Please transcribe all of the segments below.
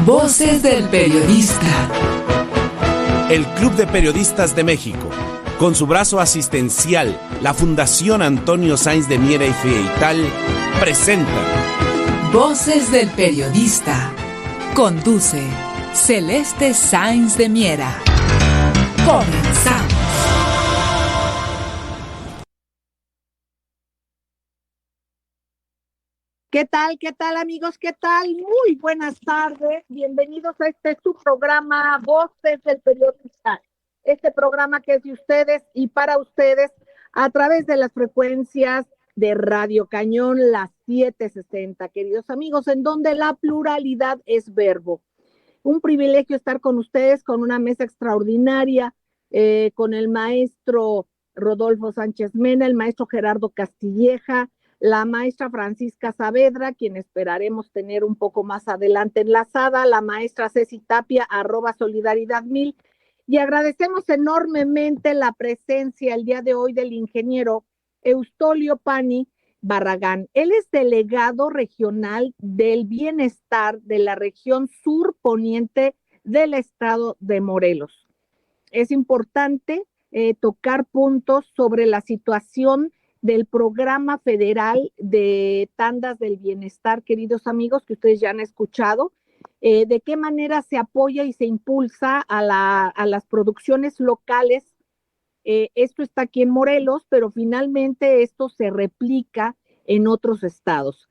Voces del Periodista. El Club de Periodistas de México, con su brazo asistencial, la Fundación Antonio Sáenz de Miera y Feital, presenta Voces del Periodista. Conduce Celeste Sáenz de Miera. Comenzamos. ¿Qué tal amigos? ¿Qué tal? Muy buenas tardes. Bienvenidos a su programa Voces del Periodista. Este programa que es de ustedes y para ustedes a través de las frecuencias de Radio Cañón, las 760, queridos amigos, en donde la pluralidad es verbo. Un privilegio estar con ustedes, con una mesa extraordinaria, con el maestro Rodolfo Sánchez Mena, el maestro Gerardo Castilleja, la maestra Francisca Saavedra, quien esperaremos tener un poco más adelante enlazada, la maestra Ceci Tapia, @Solidaridad1000, y agradecemos enormemente la presencia el día de hoy del ingeniero Eustolio Pani Barragán. Él es delegado regional del bienestar de la región sur poniente del estado de Morelos. Es importante tocar puntos sobre la situación del programa federal de tandas del bienestar, queridos amigos, que ustedes ya han escuchado, de qué manera se apoya y se impulsa a las producciones locales. Esto está aquí en Morelos, pero finalmente esto se replica en otros estados.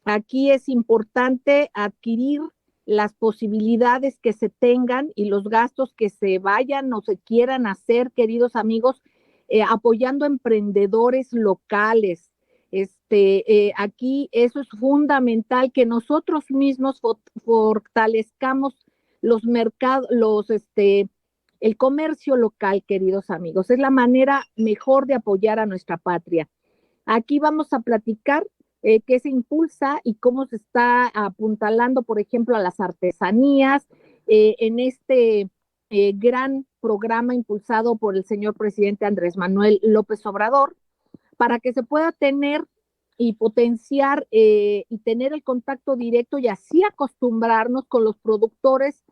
Aquí es importante adquirir las posibilidades que se tengan y los gastos que se vayan o se quieran hacer, queridos amigos, apoyando emprendedores locales. Aquí eso es fundamental, que nosotros mismos fortalezcamos los mercados, el comercio local, queridos amigos. Es la manera mejor de apoyar a nuestra patria. Aquí vamos a platicar qué se impulsa y cómo se está apuntalando, por ejemplo, a las artesanías en este gran programa impulsado por el señor presidente Andrés Manuel López Obrador, para que se pueda tener y potenciar y tener el contacto directo y así acostumbrarnos con los productores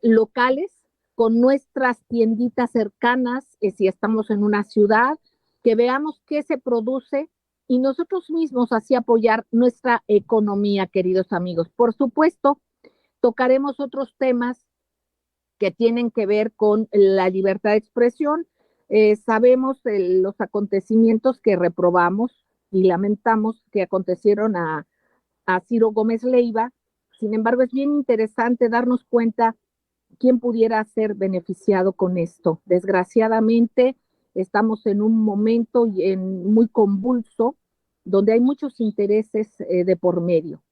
locales, con nuestras tienditas cercanas, si estamos en una ciudad, que veamos qué se produce y nosotros mismos así apoyar nuestra economía, queridos amigos. Por supuesto, tocaremos otros temas que tienen que ver con la libertad de expresión. Sabemos los acontecimientos que reprobamos y lamentamos que acontecieron a Ciro Gómez Leiva. Sin embargo, es bien interesante darnos cuenta quién pudiera ser beneficiado con esto. Desgraciadamente, estamos en un momento muy convulso, donde hay muchos intereses de por medio.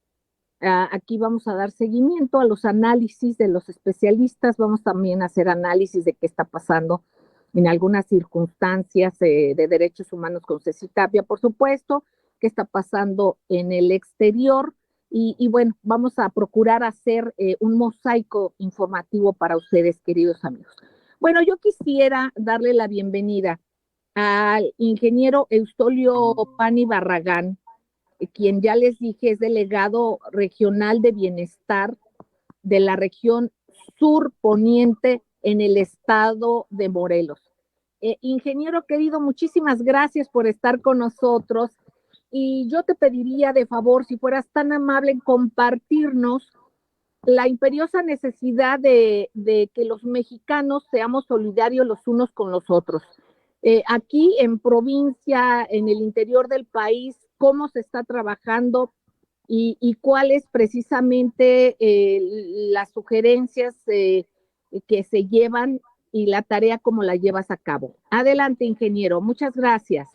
Aquí vamos a dar seguimiento a los análisis de los especialistas, vamos también a hacer análisis de qué está pasando en algunas circunstancias de derechos humanos con Ceci Tapia, por supuesto, qué está pasando en el exterior, y bueno, vamos a procurar hacer un mosaico informativo para ustedes, queridos amigos. Bueno, yo quisiera darle la bienvenida al ingeniero Eustolio Pani Barragán, quien ya les dije es delegado regional de bienestar de la región sur poniente en el estado de Morelos. Ingeniero querido, muchísimas gracias por estar con nosotros y yo te pediría de favor, si fueras tan amable en compartirnos la imperiosa necesidad de que los mexicanos seamos solidarios los unos con los otros. Aquí en provincia, en el interior del país, cómo se está trabajando y cuáles precisamente las sugerencias que se llevan y la tarea como la llevas a cabo. Adelante, ingeniero. Muchas gracias.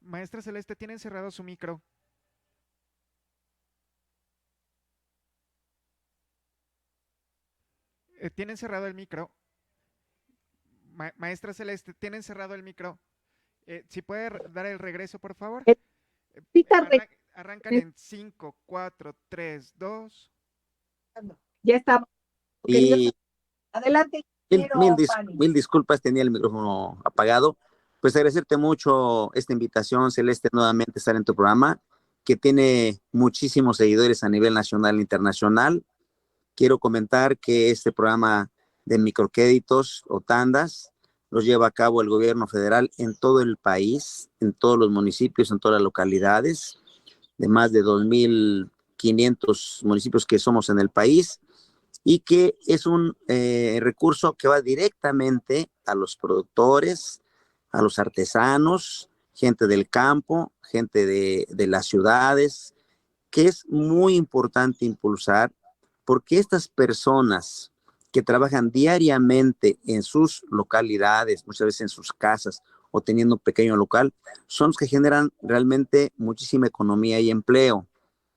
Maestra Celeste, tiene encerrado su micro. Tiene encerrado el micro. Maestra Celeste, tiene encerrado el micro. Si puede dar el regreso, por favor. Arrancan en 5, 4, 3, 2. Ya estamos, queridos. Y Adelante, mil, ingeniero Pani. mil disculpas, tenía el micrófono apagado. Pues agradecerte mucho esta invitación, Celeste, nuevamente estar en tu programa, que tiene muchísimos seguidores a nivel nacional e internacional. Quiero comentar que este programa de microcréditos o tandas los lleva a cabo el gobierno federal en todo el país, en todos los municipios, en todas las localidades, de más de 2,500 municipios que somos en el país, y que es un recurso que va directamente a los productores, a los artesanos, gente del campo, gente de las ciudades, que es muy importante impulsar, porque estas personas que trabajan diariamente en sus localidades, muchas veces en sus casas o teniendo un pequeño local, son los que generan realmente muchísima economía y empleo,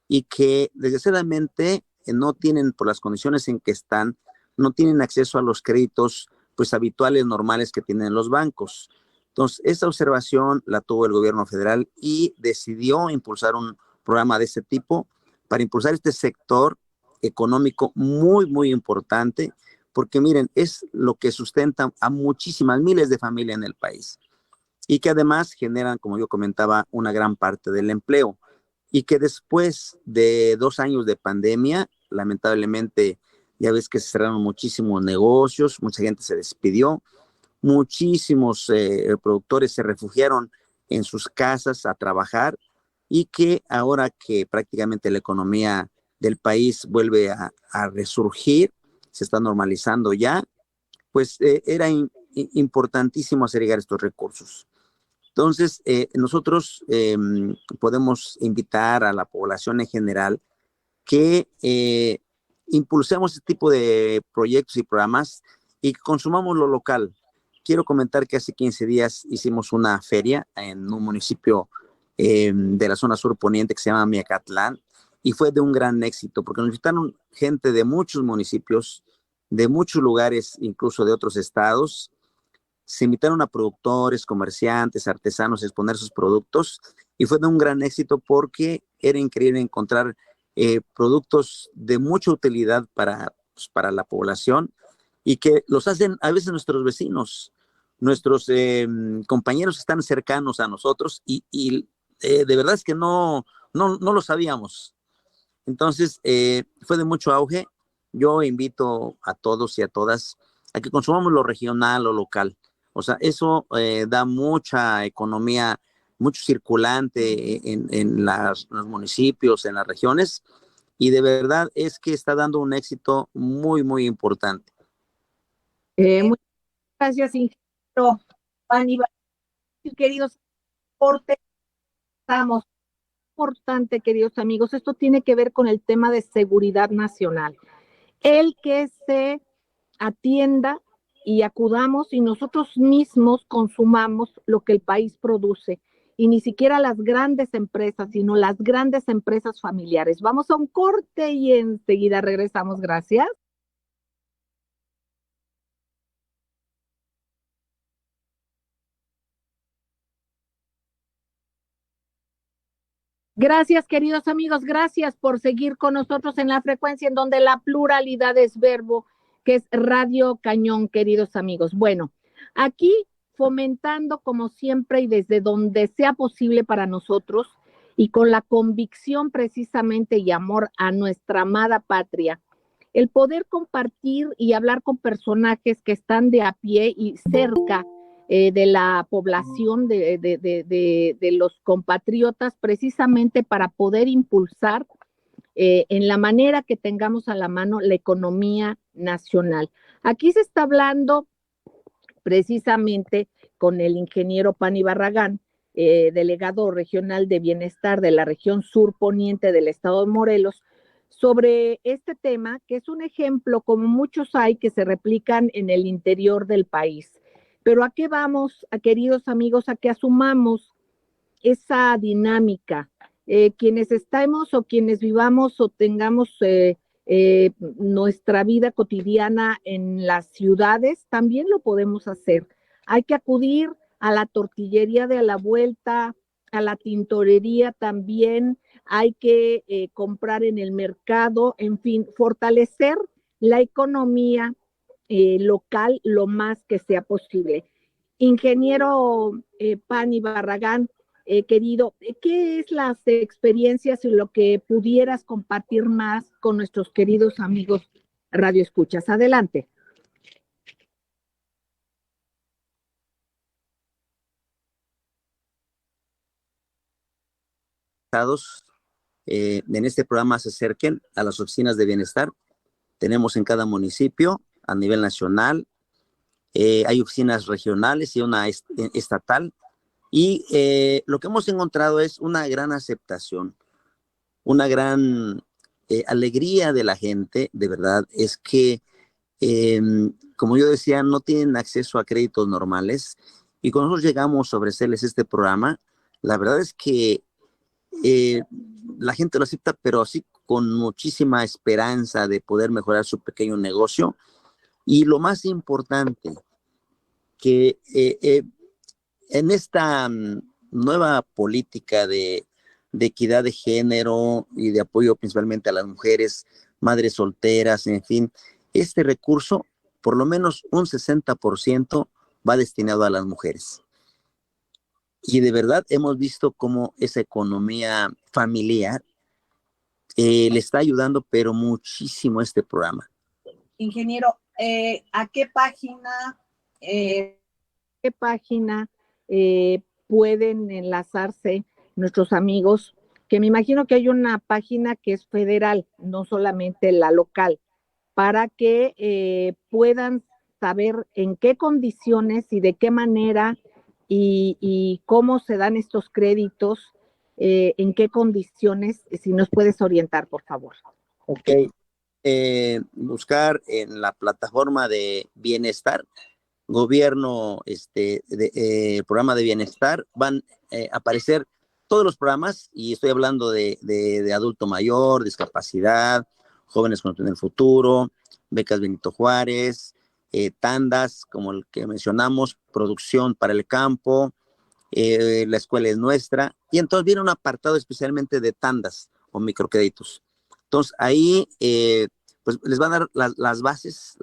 y que desgraciadamente no tienen, por las condiciones en que están, no tienen acceso a los créditos pues habituales, normales que tienen los bancos. Entonces, esta observación la tuvo el gobierno federal y decidió impulsar un programa de ese tipo para impulsar este sector económico muy, muy importante, porque miren, es lo que sustenta a muchísimas miles de familias en el país y que además generan, como yo comentaba, una gran parte del empleo, y que después de 2 años de pandemia, lamentablemente, ya ves que se cerraron muchísimos negocios, mucha gente se despidió, muchísimos productores se refugiaron en sus casas a trabajar, y que ahora que prácticamente la economía del país vuelve a resurgir, se está normalizando ya, pues era importantísimo hacer llegar estos recursos. Entonces, nosotros podemos invitar a la población en general que impulsemos este tipo de proyectos y programas y que consumamos lo local. Quiero comentar que hace 15 días hicimos una feria en un municipio de la zona sur poniente que se llama Miacatlán, y fue de un gran éxito porque nos invitaron gente de muchos municipios, de muchos lugares, incluso de otros estados. Se invitaron a productores, comerciantes, artesanos a exponer sus productos, y fue de un gran éxito porque era increíble encontrar productos de mucha utilidad para la población, y que los hacen a veces nuestros vecinos, nuestros compañeros que están cercanos a nosotros, y de verdad es que no lo sabíamos. Entonces, fue de mucho auge. Yo invito a todos y a todas a que consumamos lo regional, lo local. O sea, eso da mucha economía, mucho circulante en los municipios, en las regiones, y de verdad es que está dando un éxito muy, muy importante. Muchas gracias, ingeniero Pani. Queridos, corte, estamos importante, queridos amigos. Esto tiene que ver con el tema de seguridad nacional. El que se atienda y acudamos y nosotros mismos consumamos lo que el país produce, y ni siquiera las grandes empresas, sino las grandes empresas familiares. Vamos a un corte y enseguida regresamos. Gracias. Gracias, queridos amigos, gracias por seguir con nosotros en la frecuencia en donde la pluralidad es verbo, que es Radio Cañón, queridos amigos. Bueno, aquí fomentando como siempre y desde donde sea posible para nosotros, y con la convicción precisamente y amor a nuestra amada patria, el poder compartir y hablar con personajes que están de a pie y cerca de la población, de los compatriotas, precisamente para poder impulsar en la manera que tengamos a la mano la economía nacional. Aquí se está hablando precisamente con el ingeniero Pani Barragán, delegado regional de bienestar de la región sur poniente del estado de Morelos, sobre este tema, que es un ejemplo, como muchos hay, que se replican en el interior del país. Pero ¿a qué vamos, queridos amigos? A que asumamos esa dinámica. Quienes estamos o quienes vivamos o tengamos nuestra vida cotidiana en las ciudades, también lo podemos hacer. Hay que acudir a la tortillería de a la vuelta, a la tintorería también, hay que comprar en el mercado, en fin, fortalecer la economía local lo más que sea posible. Ingeniero Pani Barragán, querido, ¿qué es las experiencias y lo que pudieras compartir más con nuestros queridos amigos Radio Escuchas? Adelante. En este programa se acerquen a las oficinas de bienestar. Tenemos en cada municipio a nivel nacional, hay oficinas regionales y una estatal, y lo que hemos encontrado es una gran aceptación, una gran alegría de la gente. De verdad, es que, como yo decía, no tienen acceso a créditos normales, y cuando nosotros llegamos a ofrecerles este programa, la verdad es que eh, la gente lo acepta, pero así con muchísima esperanza de poder mejorar su pequeño negocio. Y lo más importante, que en esta nueva política de equidad de género y de apoyo principalmente a las mujeres, madres solteras, en fin, este recurso, por lo menos un 60% va destinado a las mujeres. Y de verdad hemos visto cómo esa economía familiar le está ayudando, pero muchísimo, este programa. Ingeniero, ¿a qué página pueden enlazarse nuestros amigos? Que me imagino que hay una página que es federal, no solamente la local, para que puedan saber en qué condiciones y de qué manera y cómo se dan estos créditos, en qué condiciones, si nos puedes orientar, por favor. Ok. Buscar en la plataforma de bienestar, gobierno, programa de bienestar, van a aparecer todos los programas, y estoy hablando de adulto mayor, discapacidad, jóvenes con el futuro, becas Benito Juárez, tandas, como el que mencionamos, producción para el campo, la escuela es nuestra, y entonces viene un apartado especialmente de tandas o microcréditos. Entonces ahí pues les van a dar las bases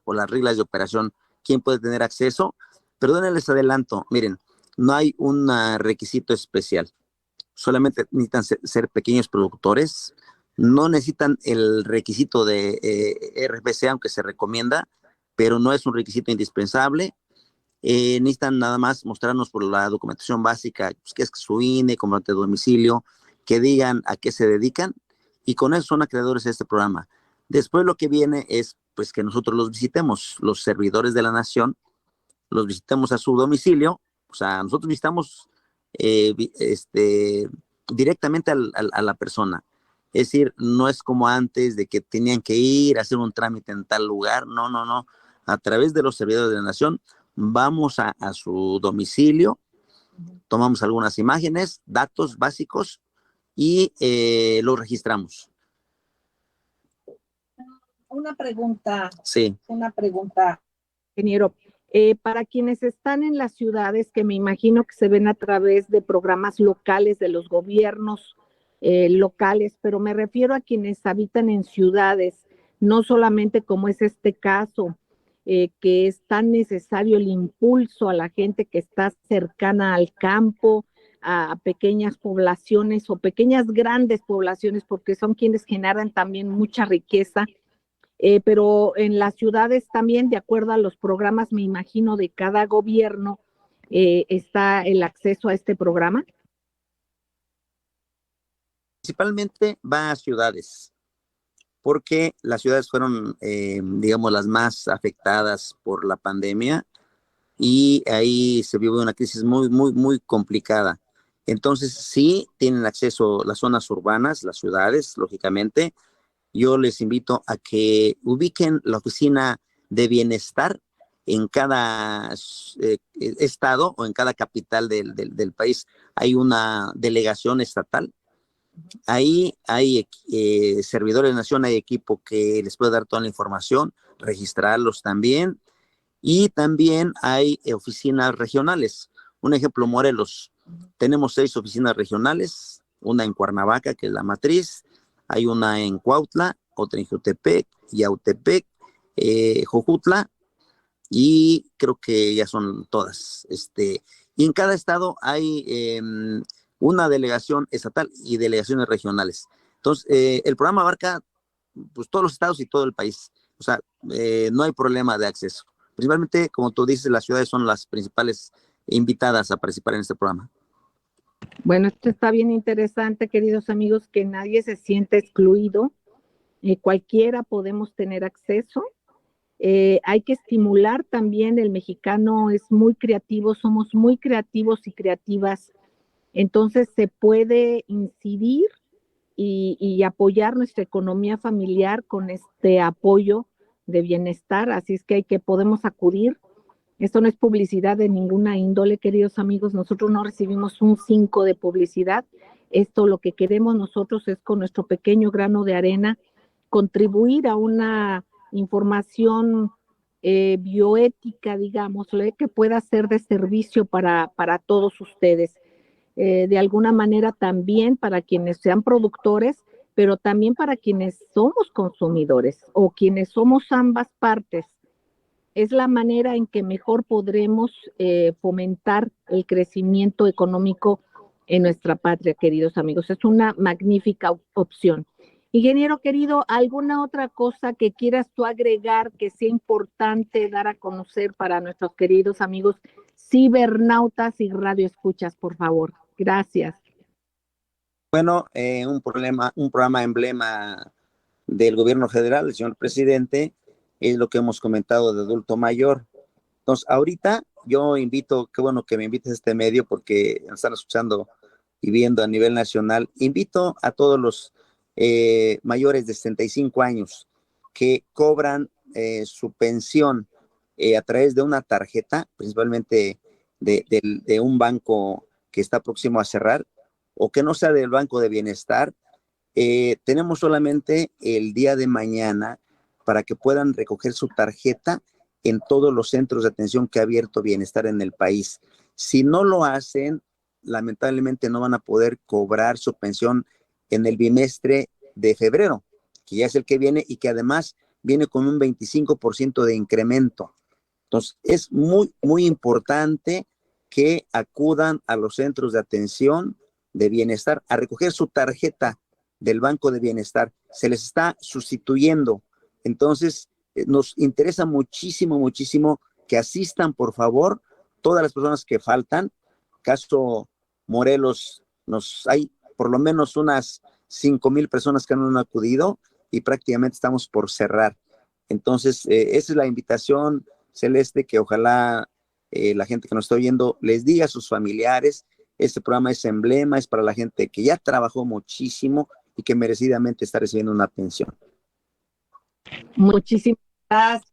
o las reglas de operación, quién puede tener acceso. Perdónenles, les adelanto, miren, no hay un requisito especial, solamente necesitan ser pequeños productores, no necesitan el requisito de RFC, aunque se recomienda, pero no es un requisito indispensable. Necesitan nada más mostrarnos por la documentación básica, pues, que es su INE, comprobante de domicilio, que digan a qué se dedican, y con eso son acreedores de este programa. Después lo que viene es pues que nosotros los visitemos, los servidores de la nación, los visitemos a su domicilio. O sea, nosotros visitamos directamente a la persona. Es decir, no es como antes de que tenían que ir a hacer un trámite en tal lugar. No, no, no. A través de los servidores de la nación, vamos a su domicilio, tomamos algunas imágenes, datos básicos, y los registramos. Una pregunta. Sí. Una pregunta, ingeniero. Para quienes están en las ciudades, que me imagino que se ven a través de programas locales de los gobiernos locales, pero me refiero a quienes habitan en ciudades, no solamente como es este caso, que es tan necesario el impulso a la gente que está cercana al campo, a pequeñas poblaciones o pequeñas grandes poblaciones, porque son quienes generan también mucha riqueza. Pero en las ciudades también, de acuerdo a los programas, me imagino, de cada gobierno, está el acceso a este programa. Principalmente va a ciudades, porque las ciudades fueron, digamos, las más afectadas por la pandemia, y ahí se vive una crisis muy, muy, muy complicada. Entonces, sí tienen acceso las zonas urbanas, las ciudades, lógicamente. Yo les invito a que ubiquen la oficina de bienestar en cada estado o en cada capital del país. Hay una delegación estatal. Ahí hay servidores de nación, hay equipo que les puede dar toda la información, registrarlos también. Y también hay oficinas regionales. Un ejemplo, Morelos. Tenemos 6 oficinas regionales una en Cuernavaca, que es la matriz, hay una en Cuautla, otra en Jutepec, Yautepec, Jojutla, y creo que ya son todas. Y en cada estado hay una delegación estatal y delegaciones regionales. Entonces, el programa abarca pues todos los estados y todo el país. O sea, no hay problema de acceso. Principalmente, como tú dices, las ciudades son las principales invitadas a participar en este programa. Bueno, esto está bien interesante, queridos amigos, que nadie se sienta excluido. Cualquiera podemos tener acceso. Hay que estimular también, el mexicano es muy creativo, somos muy creativos y creativas. Entonces se puede incidir y apoyar nuestra economía familiar con este apoyo de bienestar. Así es que podemos acudir. Esto no es publicidad de ninguna índole, queridos amigos. Nosotros no recibimos un 5 de publicidad. Esto lo que queremos nosotros es, con nuestro pequeño grano de arena, contribuir a una información bioética, digámosle, que pueda ser de servicio para todos ustedes. De alguna manera también para quienes sean productores, pero también para quienes somos consumidores o quienes somos ambas partes. Es la manera en que mejor podremos fomentar el crecimiento económico en nuestra patria, queridos amigos. Es una magnífica opción. Ingeniero querido, ¿alguna otra cosa que quieras tú agregar que sea importante dar a conocer para nuestros queridos amigos cibernautas y radioescuchas, por favor? Gracias. Bueno, un programa emblema del gobierno federal, el señor presidente, es lo que hemos comentado de adulto mayor. Entonces, ahorita yo invito, qué bueno que me invites a este medio porque me están escuchando y viendo a nivel nacional. Invito a todos los mayores de 65 años que cobran su pensión a través de una tarjeta, principalmente de un banco que está próximo a cerrar, o que no sea del Banco de Bienestar. Tenemos solamente el día de mañana para que puedan recoger su tarjeta en todos los centros de atención que ha abierto Bienestar en el país. Si no lo hacen, lamentablemente no van a poder cobrar su pensión en el bimestre de febrero, que ya es el que viene y que además viene con un 25% de incremento. Entonces, es muy, muy importante que acudan a los centros de atención de Bienestar a recoger su tarjeta del Banco de Bienestar. Se les está sustituyendo. Entonces, nos interesa muchísimo, muchísimo que asistan, por favor, todas las personas que faltan. Caso Morelos, hay por lo menos unas 5,000 personas que no han acudido y prácticamente estamos por cerrar. Entonces, esa es la invitación, Celeste, que ojalá la gente que nos está oyendo les diga a sus familiares. Este programa es emblema, es para la gente que ya trabajó muchísimo y que merecidamente está recibiendo una pensión. Muchísimas gracias,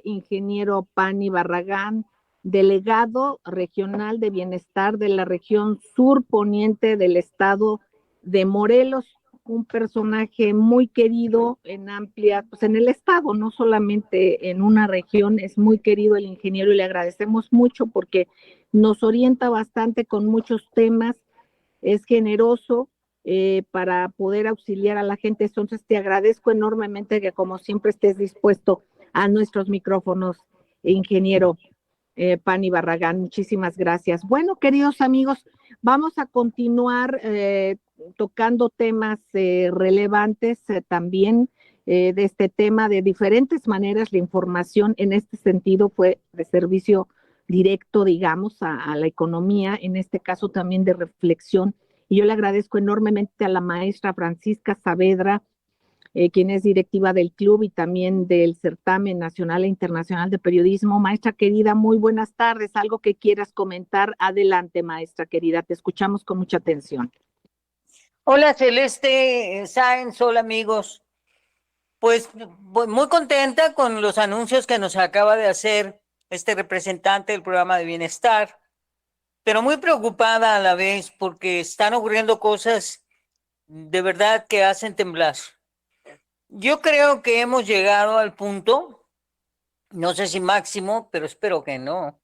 ingeniero Pani Barragán, delegado regional de bienestar de la región sur poniente del estado de Morelos, un personaje muy querido en amplia, pues en el estado, no solamente en una región, es muy querido el ingeniero y le agradecemos mucho porque nos orienta bastante con muchos temas, es generoso para poder auxiliar a la gente. Entonces te agradezco enormemente que como siempre estés dispuesto a nuestros micrófonos, ingeniero Pani Barragán. Muchísimas gracias. Bueno, queridos amigos, vamos a continuar tocando temas relevantes también de este tema de diferentes maneras. La información en este sentido fue de servicio directo, digamos, a la economía, en este caso también de reflexión. Y yo le agradezco enormemente a la maestra Francisca Saavedra, quien es directiva del club y también del certamen nacional e internacional de periodismo. Maestra querida, muy buenas tardes. ¿Algo que quieras comentar? Adelante, maestra querida, te escuchamos con mucha atención. Hola Celeste Sáenz, hola amigos. Pues muy contenta con los anuncios que nos acaba de hacer este representante del programa de bienestar, pero muy preocupada a la vez porque están ocurriendo cosas de verdad que hacen temblar. Yo creo que hemos llegado al punto, no sé si máximo, pero espero que no,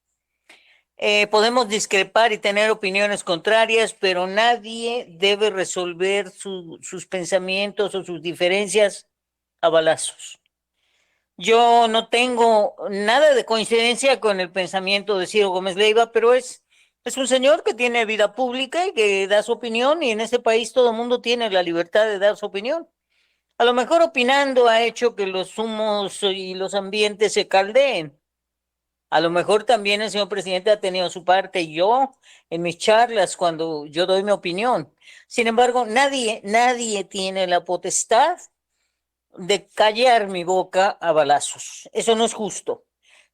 Podemos discrepar y tener opiniones contrarias, pero nadie debe resolver sus pensamientos o sus diferencias a balazos. Yo no tengo nada de coincidencia con el pensamiento de Ciro Gómez Leiva, pero es un señor que tiene vida pública y que da su opinión, y en este país todo el mundo tiene la libertad de dar su opinión. A lo mejor opinando ha hecho que los humos y los ambientes se caldeen. A lo mejor también el señor presidente ha tenido su parte y yo en mis charlas cuando yo doy mi opinión. Sin embargo, nadie tiene la potestad de callar mi boca a balazos. Eso no es justo.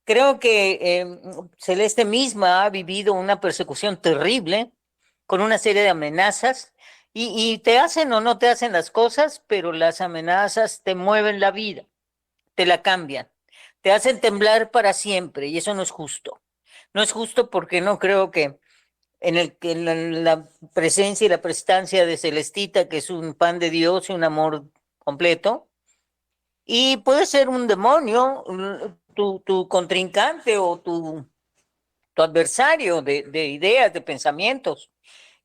Creo que Celeste misma ha vivido una persecución terrible con una serie de amenazas y te hacen o no te hacen las cosas, pero las amenazas te mueven la vida, te la cambian, te hacen temblar para siempre y eso no es justo. No es justo porque no creo que en la presencia y la prestancia de Celestita, que es un pan de Dios y un amor completo, y puede ser un demonio, tu contrincante o tu adversario de ideas, de pensamientos.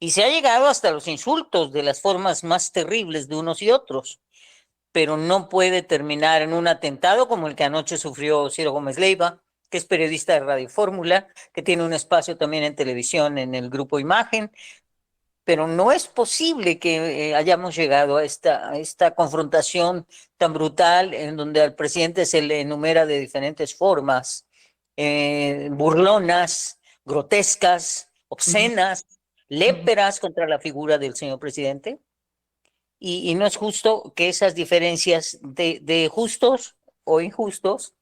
Y se ha llegado hasta los insultos de las formas más terribles de unos y otros, pero no puede terminar en un atentado como el que anoche sufrió Ciro Gómez Leiva, que es periodista de Radio Fórmula, que tiene un espacio también en televisión en el Grupo Imagen, pero no es posible que hayamos llegado a esta confrontación tan brutal en donde al presidente se le enumera de diferentes formas, burlonas, grotescas, obscenas, léperas contra la figura del señor presidente. Y no es justo que esas diferencias de justos o injustos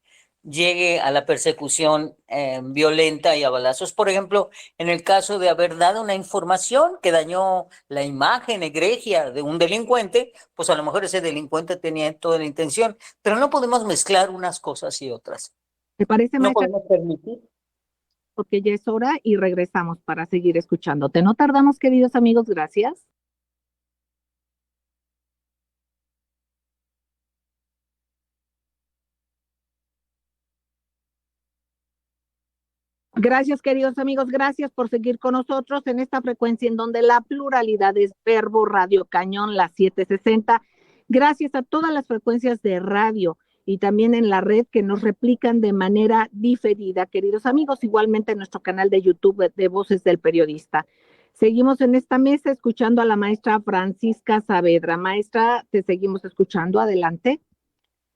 llegue a la persecución violenta y a balazos. Por ejemplo, en el caso de haber dado una información que dañó la imagen egregia de un delincuente, pues a lo mejor ese delincuente tenía toda la intención, pero no podemos mezclar unas cosas y otras. ¿Te parece, No maestra? podemos permitir. Porque ya es hora y regresamos para seguir escuchándote. No tardamos, queridos amigos, gracias. Gracias, queridos amigos, gracias por seguir con nosotros en esta frecuencia en donde la pluralidad es verbo, Radio Cañón, la 760. Gracias a todas las frecuencias de radio y también en la red que nos replican de manera diferida, queridos amigos, igualmente en nuestro canal de YouTube de Voces del Periodista. Seguimos en esta mesa escuchando a la maestra Francisca Saavedra. Maestra, te seguimos escuchando, adelante.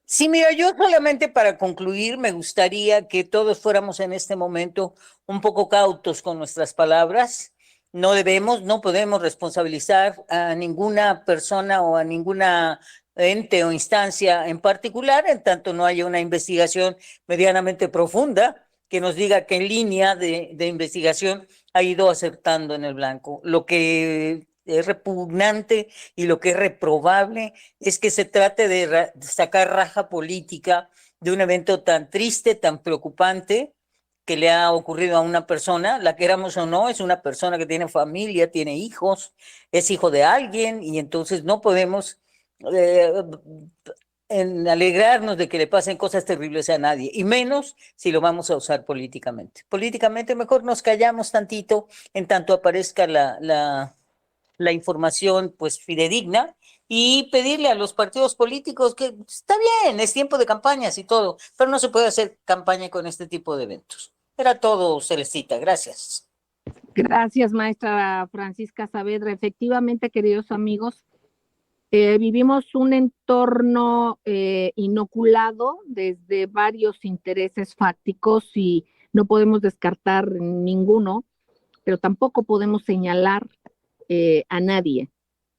Sí, mira, yo solamente para concluir me gustaría que todos fuéramos en este momento un poco cautos con nuestras palabras. No podemos responsabilizar a ninguna persona o a ninguna ente o instancia en particular, en tanto no haya una investigación medianamente profunda que nos diga qué línea de investigación ha ido acertando en el blanco. Lo que es repugnante y lo que es reprobable es que se trate de sacar raja política de un evento tan triste, tan preocupante que le ha ocurrido a una persona, la queramos o no, es una persona que tiene familia, tiene hijos, es hijo de alguien y entonces no podemos en alegrarnos de que le pasen cosas terribles a nadie, y menos si lo vamos a usar políticamente. Políticamente mejor nos callamos tantito en tanto aparezca la información pues fidedigna y pedirle a los partidos políticos que está bien, es tiempo de campañas y todo, pero no se puede hacer campaña con este tipo de eventos. Era todo, Celestita, gracias. Gracias, maestra Francisca Saavedra. Efectivamente, queridos amigos, vivimos un entorno inoculado desde varios intereses fácticos y no podemos descartar ninguno, pero tampoco podemos señalar a nadie.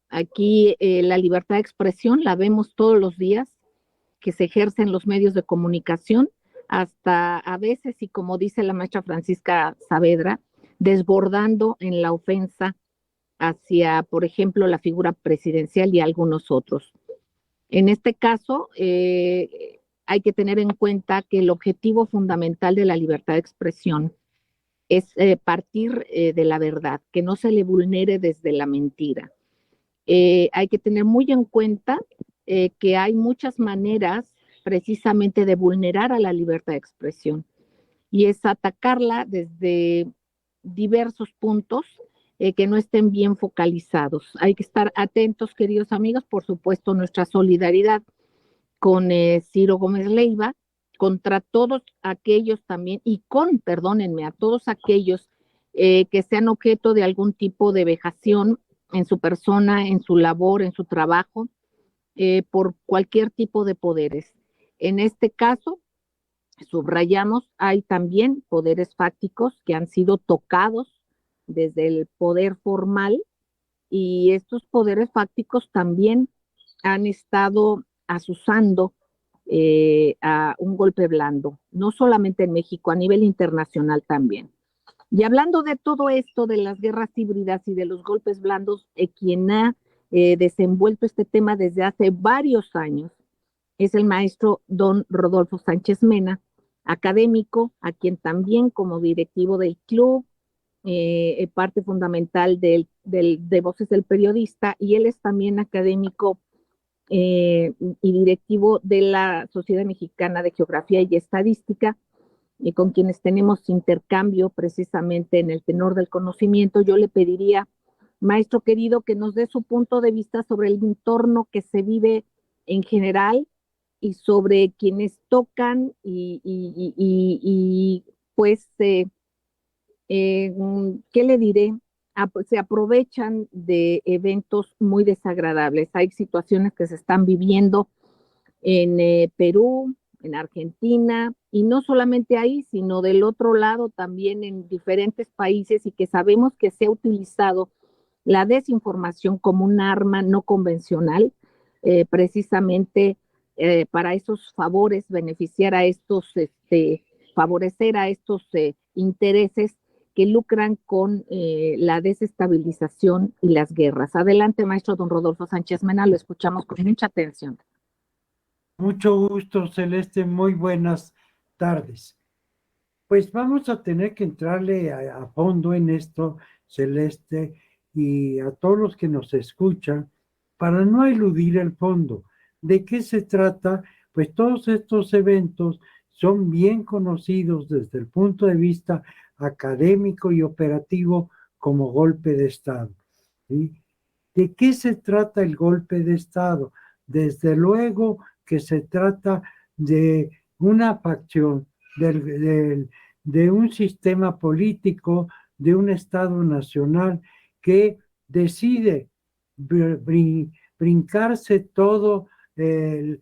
Aquí la libertad de expresión la vemos todos los días que se ejerce en los medios de comunicación, hasta a veces, y como dice la maestra Francisca Saavedra, desbordando en la ofensa hacia, por ejemplo, la figura presidencial y algunos otros. En este caso, hay que tener en cuenta que el objetivo fundamental de la libertad de expresión es partir de la verdad, que no se le vulnere desde la mentira. Hay que tener muy en cuenta que hay muchas maneras precisamente de vulnerar a la libertad de expresión y es atacarla desde diversos puntos que no estén bien focalizados. Hay que estar atentos, queridos amigos, por supuesto, nuestra solidaridad con Ciro Gómez Leiva, contra todos aquellos también, y perdónenme, a todos aquellos que sean objeto de algún tipo de vejación en su persona, en su labor, en su trabajo, por cualquier tipo de poderes. En este caso, subrayamos, hay también poderes fácticos que han sido tocados desde el poder formal, y estos poderes fácticos también han estado asusando a un golpe blando, no solamente en México, a nivel internacional también. Y hablando de todo esto, de las guerras híbridas y de los golpes blandos, quien ha desenvuelto este tema desde hace varios años es el maestro don Rodolfo Sánchez Mena, académico, a quien también como directivo del club, parte fundamental de Voces del Periodista, y él es también académico y directivo de la Sociedad Mexicana de Geografía y Estadística, y con quienes tenemos intercambio precisamente en el tenor del conocimiento. Yo le pediría, maestro querido, que nos dé su punto de vista sobre el entorno que se vive en general y sobre quienes tocan y pues, ¿qué le diré? Se aprovechan de eventos muy desagradables. Hay situaciones que se están viviendo en Perú, en Argentina, y no solamente ahí, sino del otro lado también en diferentes países, y que sabemos que se ha utilizado la desinformación como un arma no convencional, precisamente para esos favores, beneficiar a estos, favorecer a estos intereses que lucran con la desestabilización y las guerras. Adelante, maestro don Rodolfo Sánchez Mena, lo escuchamos con mucha atención. Mucho gusto, Celeste, muy buenas tardes. Pues vamos a tener que entrarle a fondo en esto, Celeste, y a todos los que nos escuchan, para no eludir el fondo. ¿De qué se trata? Pues todos estos eventos son bien conocidos desde el punto de vista académico y operativo como golpe de Estado, ¿sí? ¿De qué se trata el golpe de Estado? Desde luego que se trata de una facción, de un sistema político, de un Estado nacional que decide brincarse todo el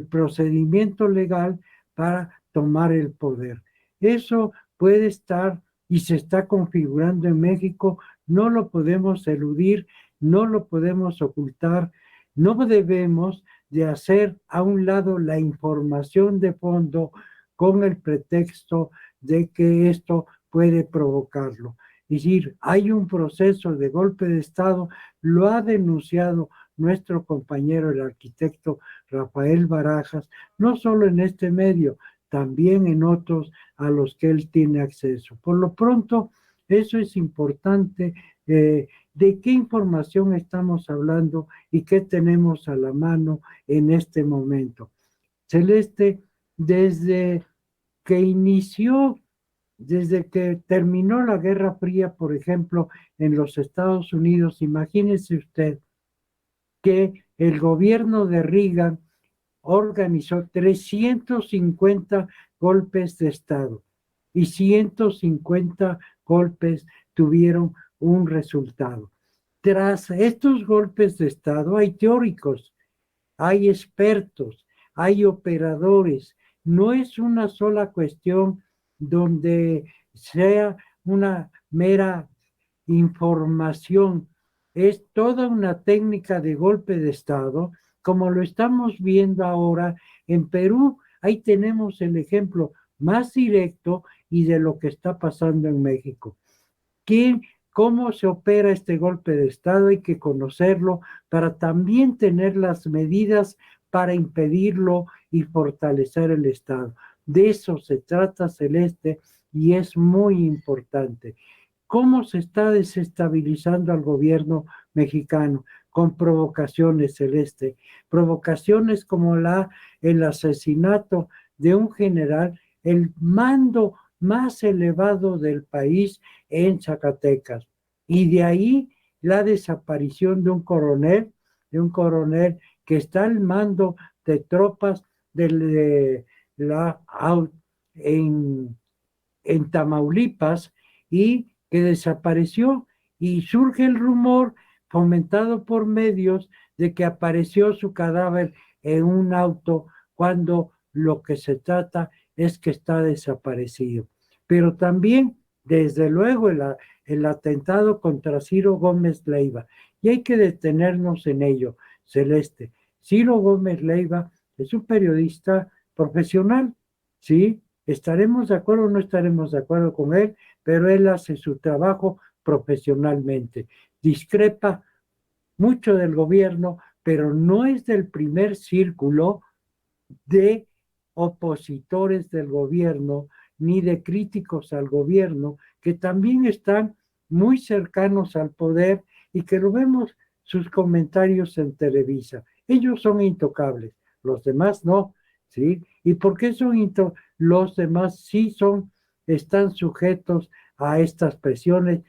procedimiento legal para tomar el poder. Eso puede estar y se está configurando en México, no lo podemos eludir, no lo podemos ocultar, no debemos de hacer a un lado la información de fondo con el pretexto de que esto puede provocarlo. Es decir, hay un proceso de golpe de Estado, lo ha denunciado nuestro compañero, el arquitecto Rafael Barajas, no solo en este medio, también en otros a los que él tiene acceso. Por lo pronto, eso es importante. ¿De qué información estamos hablando y qué tenemos a la mano en este momento? Celeste, desde que terminó la Guerra Fría, por ejemplo, en los Estados Unidos, imagínese usted que el gobierno de Reagan organizó 350 golpes de Estado y 150 golpes tuvieron un resultado. Tras estos golpes de Estado hay teóricos, hay expertos, hay operadores. No es una sola cuestión donde sea una mera información, es toda una técnica de golpe de Estado, como lo estamos viendo ahora en Perú. Ahí tenemos el ejemplo más directo y de lo que está pasando en México. ¿Cómo se opera este golpe de Estado? Hay que conocerlo para también tener las medidas para impedirlo y fortalecer el Estado. De eso se trata, Celeste, y es muy importante. ¿Cómo se está desestabilizando al gobierno mexicano? Con provocaciones, Celeste. Provocaciones como el asesinato de un general, el mando más elevado del país en Zacatecas. Y de ahí la desaparición de un coronel que está al mando de tropas de la, en Tamaulipas y que desapareció. Y surge el rumor, fomentado por medios, de que apareció su cadáver en un auto, cuando lo que se trata es que está desaparecido. Pero también, desde luego, el atentado contra Ciro Gómez Leiva. Y hay que detenernos en ello, Celeste. Ciro Gómez Leiva es un periodista profesional, ¿sí? Estaremos de acuerdo o no estaremos de acuerdo con él, pero él hace su trabajo profesionalmente. Discrepa mucho del gobierno, pero no es del primer círculo de opositores del gobierno, ni de críticos al gobierno, que también están muy cercanos al poder y que lo vemos sus comentarios en Televisa. Ellos son intocables, los demás no, ¿sí? ¿Y por qué son los demás sí están sujetos a estas presiones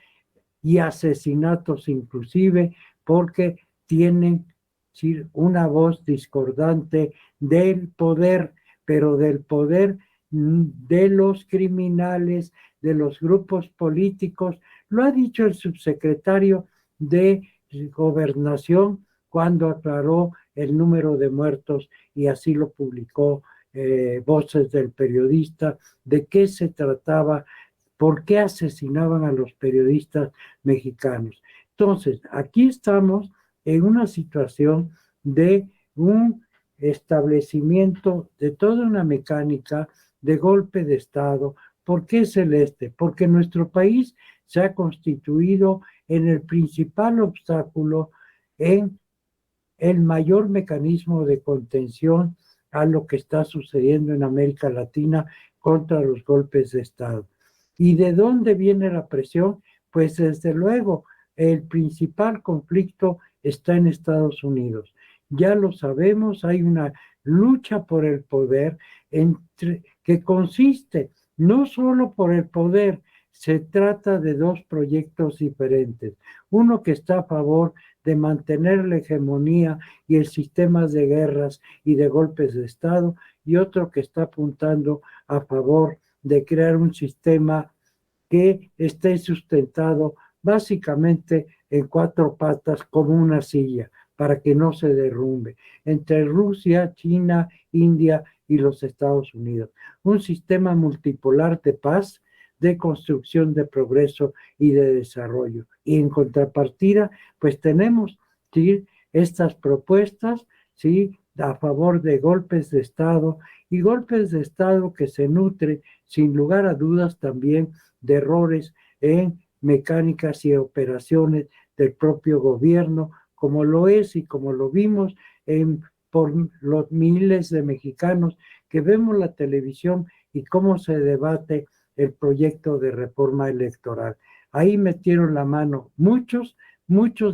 y asesinatos inclusive, porque tienen, ¿sí?, una voz discordante del poder, pero del poder de los criminales, de los grupos políticos? Lo ha dicho el subsecretario de Gobernación cuando aclaró el número de muertos, y así lo publicó Voces del Periodista, de qué se trataba, por qué asesinaban a los periodistas mexicanos. Entonces, aquí estamos en una situación de un establecimiento de toda una mecánica de golpe de Estado. ¿Por qué, Celeste? Porque nuestro país se ha constituido en el principal obstáculo, en el mayor mecanismo de contención a lo que está sucediendo en América Latina contra los golpes de Estado. ¿Y de dónde viene la presión? Pues desde luego, el principal conflicto está en Estados Unidos. Ya lo sabemos, hay una lucha por el poder que consiste no solo por el poder, se trata de dos proyectos diferentes. Uno que está a favor de mantener la hegemonía y el sistema de guerras y de golpes de Estado, y otro que está apuntando a favor de crear un sistema que esté sustentado básicamente en cuatro patas, como una silla, para que no se derrumbe, entre Rusia, China, India y los Estados Unidos. Un sistema multipolar de paz, de construcción, de progreso y de desarrollo. Y en contrapartida, pues tenemos, ¿sí?, estas propuestas, ¿sí?, a favor de golpes de Estado, y golpes de Estado que se nutren, sin lugar a dudas, también de errores en mecánicas y operaciones del propio gobierno, como lo es y como lo vimos por los miles de mexicanos que vemos la televisión y cómo se debate el proyecto de reforma electoral. Ahí metieron la mano muchos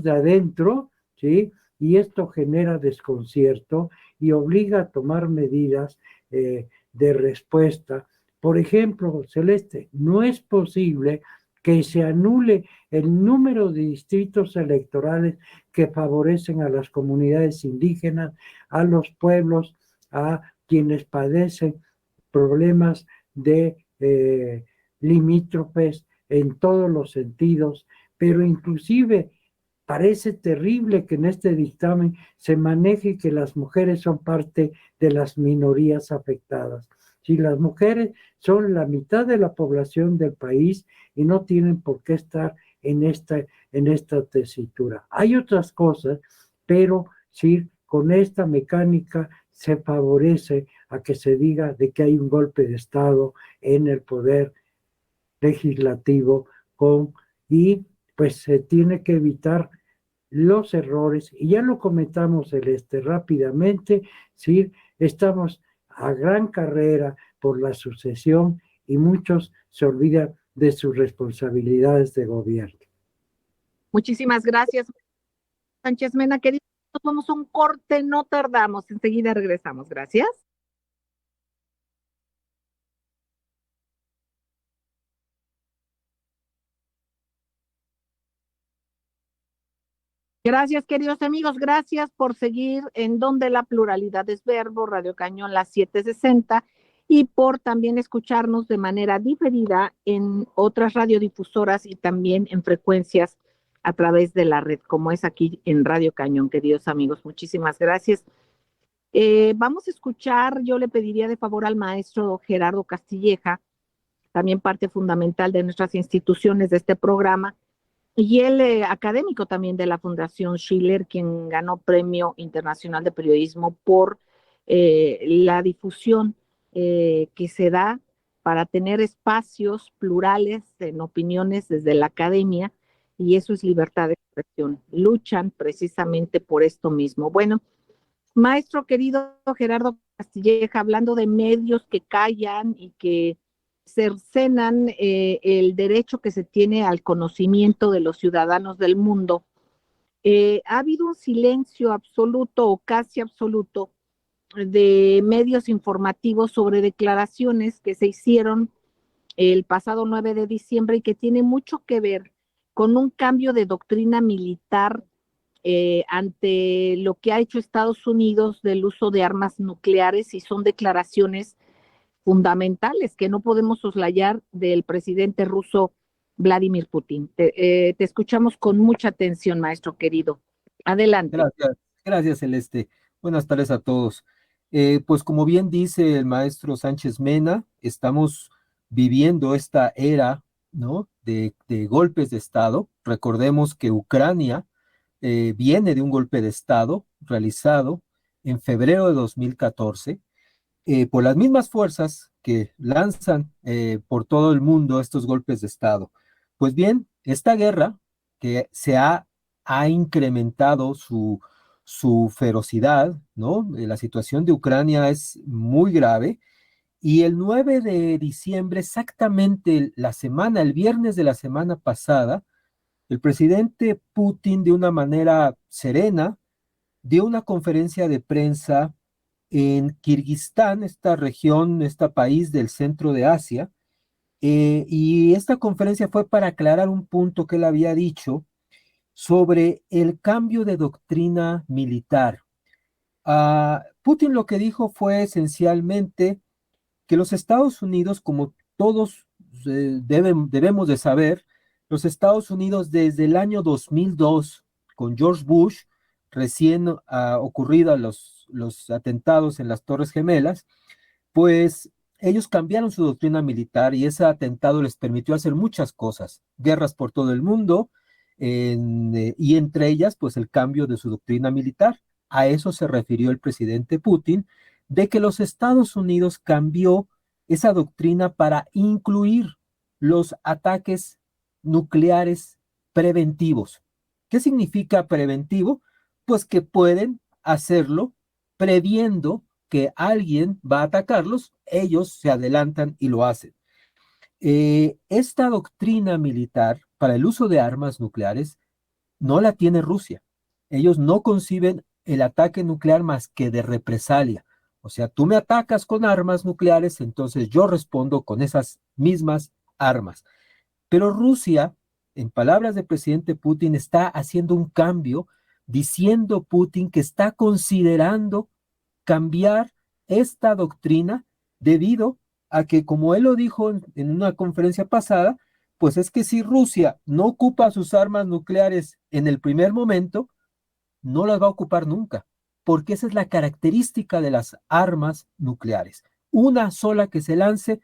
de adentro, ¿sí? Y esto genera desconcierto y obliga a tomar medidas de respuesta. Por ejemplo, Celeste, no es posible que se anule el número de distritos electorales que favorecen a las comunidades indígenas, a los pueblos, a quienes padecen problemas de limítrofes en todos los sentidos, pero inclusive parece terrible que en este dictamen se maneje que las mujeres son parte de las minorías afectadas. Si las mujeres son la mitad de la población del país y no tienen por qué estar en esta tesitura. Hay otras cosas, pero sí, con esta mecánica se favorece a que se diga de que hay un golpe de Estado en el poder legislativo y pues se tiene que evitar los errores, y ya lo comentamos, Celeste, rápidamente, ¿sí? Estamos a gran carrera por la sucesión y muchos se olvidan de sus responsabilidades de gobierno. Muchísimas gracias, Sánchez Mena, querido. Nos vamos a un corte, no tardamos, enseguida regresamos. Gracias. Gracias, queridos amigos. Gracias por seguir en Donde la Pluralidad es Verbo, Radio Cañón, las 760, y por también escucharnos de manera diferida en otras radiodifusoras y también en frecuencias a través de la red, como es aquí en Radio Cañón, queridos amigos. Muchísimas gracias. Vamos a escuchar, yo le pediría de favor al maestro Gerardo Castilleja, también parte fundamental de nuestras instituciones de este programa, y él académico también de la Fundación Schiller, quien ganó Premio Internacional de Periodismo por la difusión que se da para tener espacios plurales en opiniones desde la academia, y eso es libertad de expresión. Luchan precisamente por esto mismo. Bueno, maestro querido Gerardo Castilleja, hablando de medios que callan y que cercenan el derecho que se tiene al conocimiento de los ciudadanos del mundo, ha habido un silencio absoluto o casi absoluto de medios informativos sobre declaraciones que se hicieron el pasado 9 de diciembre y que tiene mucho que ver con un cambio de doctrina militar ante lo que ha hecho Estados Unidos del uso de armas nucleares, y son declaraciones fundamentales que no podemos soslayar del presidente ruso Vladimir Putin. Te escuchamos con mucha atención, maestro querido. Adelante. Gracias, Celeste. Buenas tardes a todos. Pues como bien dice el maestro Sánchez Mena, estamos viviendo esta era, ¿no?, de golpes de Estado. Recordemos que Ucrania viene de un golpe de Estado realizado en febrero de 2014 por las mismas fuerzas que lanzan por todo el mundo estos golpes de Estado. Pues bien, esta guerra que ha incrementado su ferocidad, ¿no? La situación de Ucrania es muy grave, y el 9 de diciembre, exactamente el viernes de la semana pasada, el presidente Putin, de una manera serena, dio una conferencia de prensa en Kirguistán, esta región, este país del centro de Asia, y esta conferencia fue para aclarar un punto que él había dicho sobre el cambio de doctrina militar. Putin lo que dijo fue esencialmente que los Estados Unidos, como todos debemos de saber, los Estados Unidos desde el año 2002, con George Bush, recién ocurrido los atentados en las Torres Gemelas, pues ellos cambiaron su doctrina militar, y ese atentado les permitió hacer muchas cosas, guerras por todo el mundo, y entre ellas, pues el cambio de su doctrina militar. A eso se refirió el presidente Putin, de que los Estados Unidos cambió esa doctrina para incluir los ataques nucleares preventivos. ¿Qué significa preventivo? Pues que pueden hacerlo previendo que alguien va a atacarlos, ellos se adelantan y lo hacen. Esta doctrina militar para el uso de armas nucleares no la tiene Rusia. Ellos no conciben el ataque nuclear más que de represalia. O sea, tú me atacas con armas nucleares, entonces yo respondo con esas mismas armas. Pero Rusia, en palabras del presidente Putin, está haciendo un cambio, diciendo Putin que está considerando cambiar esta doctrina debido a que, como él lo dijo en una conferencia pasada, pues es que si Rusia no ocupa sus armas nucleares en el primer momento, no las va a ocupar nunca, porque esa es la característica de las armas nucleares. Una sola que se lance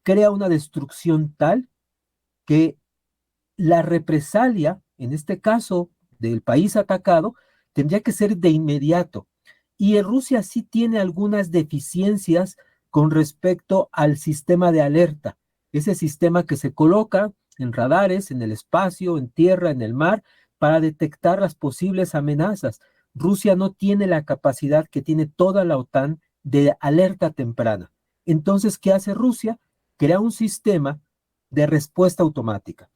crea una destrucción tal que la represalia, en este caso del país atacado, tendría que ser de inmediato. Y Rusia sí tiene algunas deficiencias con respecto al sistema de alerta, ese sistema que se coloca en radares, en el espacio, en tierra, en el mar, para detectar las posibles amenazas. Rusia no tiene la capacidad que tiene toda la OTAN de alerta temprana. Entonces, ¿qué hace Rusia? Crea un sistema de respuesta automática,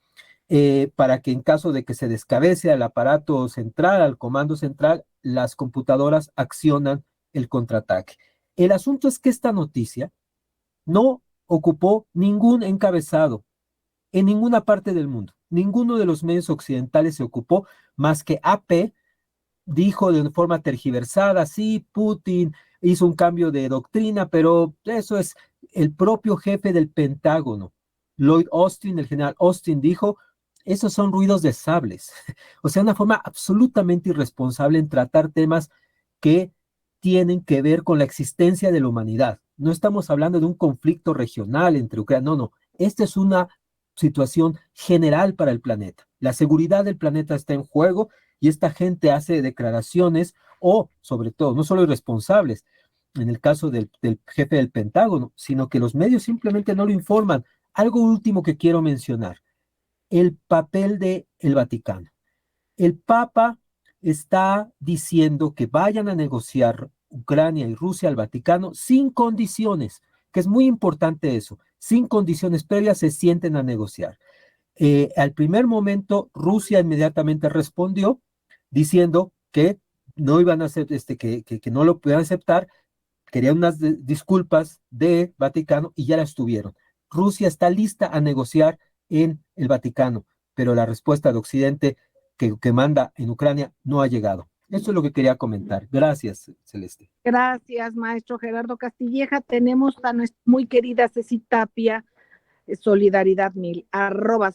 para que en caso de que se descabece al aparato central, al comando central, las computadoras accionan el contraataque. El asunto es que esta noticia no ocupó ningún encabezado en ninguna parte del mundo. Ninguno de los medios occidentales se ocupó, más que AP dijo de forma tergiversada, sí, Putin hizo un cambio de doctrina, pero eso es el propio jefe del Pentágono, Lloyd Austin, el general Austin, dijo, esos son ruidos de sables. O sea, una forma absolutamente irresponsable en tratar temas que tienen que ver con la existencia de la humanidad. No estamos hablando de un conflicto regional entre Ucrania, no, no. Esta es una situación general para el planeta. La seguridad del planeta está en juego y esta gente hace declaraciones o, sobre todo, no solo irresponsables, en el caso del jefe del Pentágono, sino que los medios simplemente no lo informan. Algo último que quiero mencionar, el papel del Vaticano. El Papa está diciendo que vayan a negociar Ucrania y Rusia al Vaticano sin condiciones, que es muy importante eso, sin condiciones previas se sienten a negociar. Al primer momento, Rusia inmediatamente respondió diciendo que no iban a hacer, que no lo podían aceptar, querían unas disculpas de Vaticano y ya las tuvieron. Rusia está lista a negociar en el Vaticano, pero la respuesta de Occidente que manda en Ucrania no ha llegado. Eso es lo que quería comentar. Gracias, Celeste. Gracias, maestro Gerardo Castilleja. Tenemos a nuestra muy querida Ceci Tapia, Solidaridad 1000,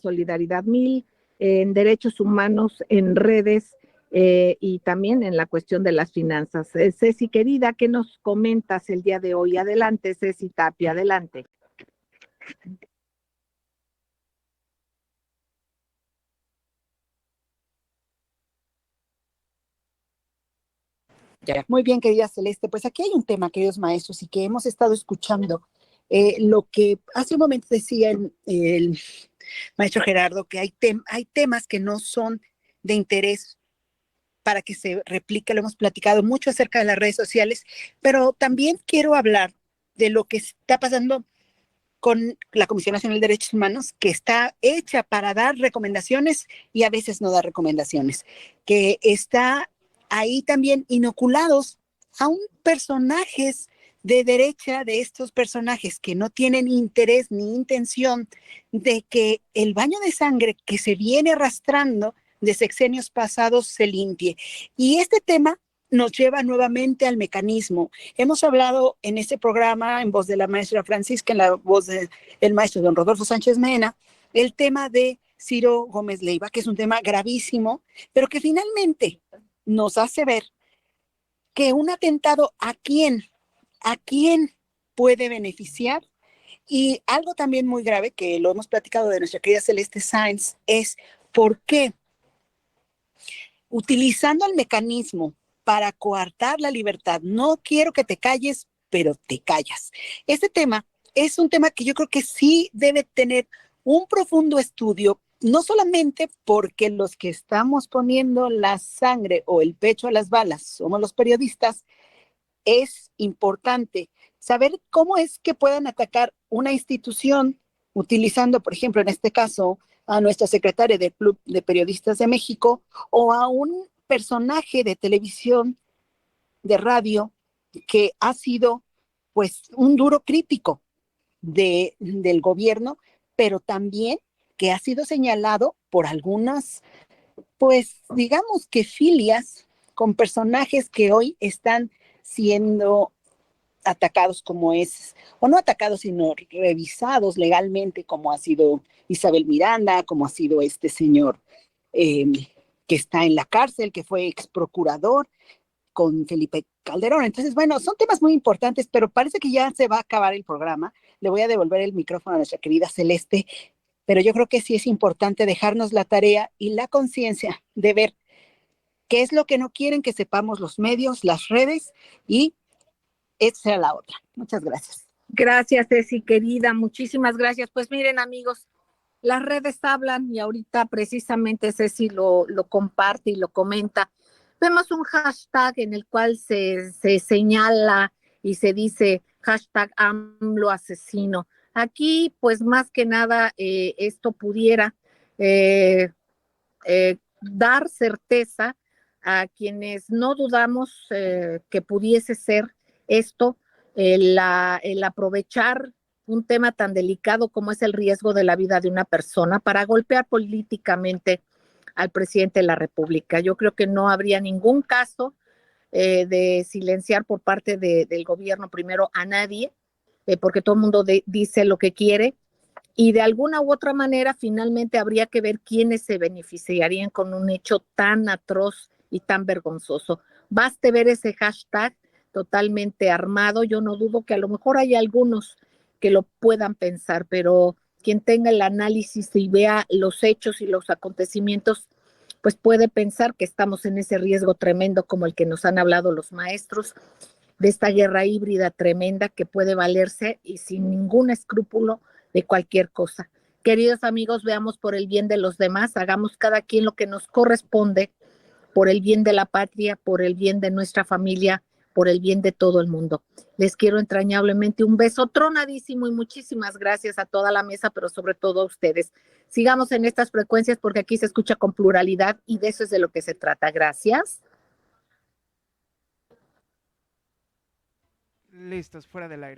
@Solidaridad 1000, en derechos humanos en redes y también en la cuestión de las finanzas. Ceci, querida, ¿qué nos comentas el día de hoy? Adelante, Ceci Tapia, adelante. Muy bien, querida Celeste. Pues aquí hay un tema, queridos maestros, y que hemos estado escuchando. Lo que hace un momento decía el maestro Gerardo, que hay temas que no son de interés para que se replique. Lo hemos platicado mucho acerca de las redes sociales, pero también quiero hablar de lo que está pasando con la Comisión Nacional de Derechos Humanos, que está hecha para dar recomendaciones y a veces no da recomendaciones, que está ahí también inoculados aún personajes de derecha, de estos personajes que no tienen interés ni intención de que el baño de sangre que se viene arrastrando de sexenios pasados se limpie. Y este tema nos lleva nuevamente al mecanismo. Hemos hablado en este programa, en voz de la maestra Francisca, en la voz del maestro don Rodolfo Sánchez Mena, el tema de Ciro Gómez Leiva, que es un tema gravísimo, pero que finalmente nos hace ver que un atentado a quién puede beneficiar. Y algo también muy grave, que lo hemos platicado de nuestra querida Celeste Sáenz, es por qué utilizando el mecanismo para coartar la libertad, no quiero que te calles, pero te callas. Este tema es un tema que yo creo que sí debe tener un profundo estudio, no solamente porque los que estamos poniendo la sangre o el pecho a las balas somos los periodistas, es importante saber cómo es que puedan atacar una institución utilizando, por ejemplo, en este caso, a nuestra secretaria del Club de Periodistas de México o a un personaje de televisión, de radio, que ha sido pues un duro crítico del gobierno, pero también que ha sido señalado por algunas, pues digamos que filias con personajes que hoy están siendo atacados como es, o no atacados, sino revisados legalmente, como ha sido Isabel Miranda, como ha sido este señor que está en la cárcel, que fue ex procurador con Felipe Calderón. Entonces, bueno, son temas muy importantes, pero parece que ya se va a acabar el programa. Le voy a devolver el micrófono a nuestra querida Celeste, pero yo creo que sí es importante dejarnos la tarea y la conciencia de ver qué es lo que no quieren que sepamos los medios, las redes, y esa será la otra. Muchas gracias. Gracias, Ceci, querida. Muchísimas gracias. Pues miren, amigos, las redes hablan y ahorita precisamente Ceci lo comparte y lo comenta. Vemos un hashtag en el cual se señala y se dice hashtag AMLO asesino. Aquí, pues más que nada, esto pudiera dar certeza a quienes no dudamos que pudiese ser esto, el aprovechar un tema tan delicado como es el riesgo de la vida de una persona para golpear políticamente al presidente de la República. Yo creo que no habría ningún caso de silenciar por parte del gobierno primero a nadie, porque todo el mundo dice lo que quiere, y de alguna u otra manera finalmente habría que ver quiénes se beneficiarían con un hecho tan atroz y tan vergonzoso. Baste ver ese hashtag totalmente armado, yo no dudo que a lo mejor hay algunos que lo puedan pensar, pero quien tenga el análisis y vea los hechos y los acontecimientos, pues puede pensar que estamos en ese riesgo tremendo como el que nos han hablado los maestros, de esta guerra híbrida tremenda que puede valerse y sin ningún escrúpulo de cualquier cosa. Queridos amigos, veamos por el bien de los demás, hagamos cada quien lo que nos corresponde por el bien de la patria, por el bien de nuestra familia, por el bien de todo el mundo. Les quiero entrañablemente un beso tronadísimo y muchísimas gracias a toda la mesa, pero sobre todo a ustedes. Sigamos en estas frecuencias porque aquí se escucha con pluralidad y de eso es de lo que se trata. Gracias. Listos, fuera del aire.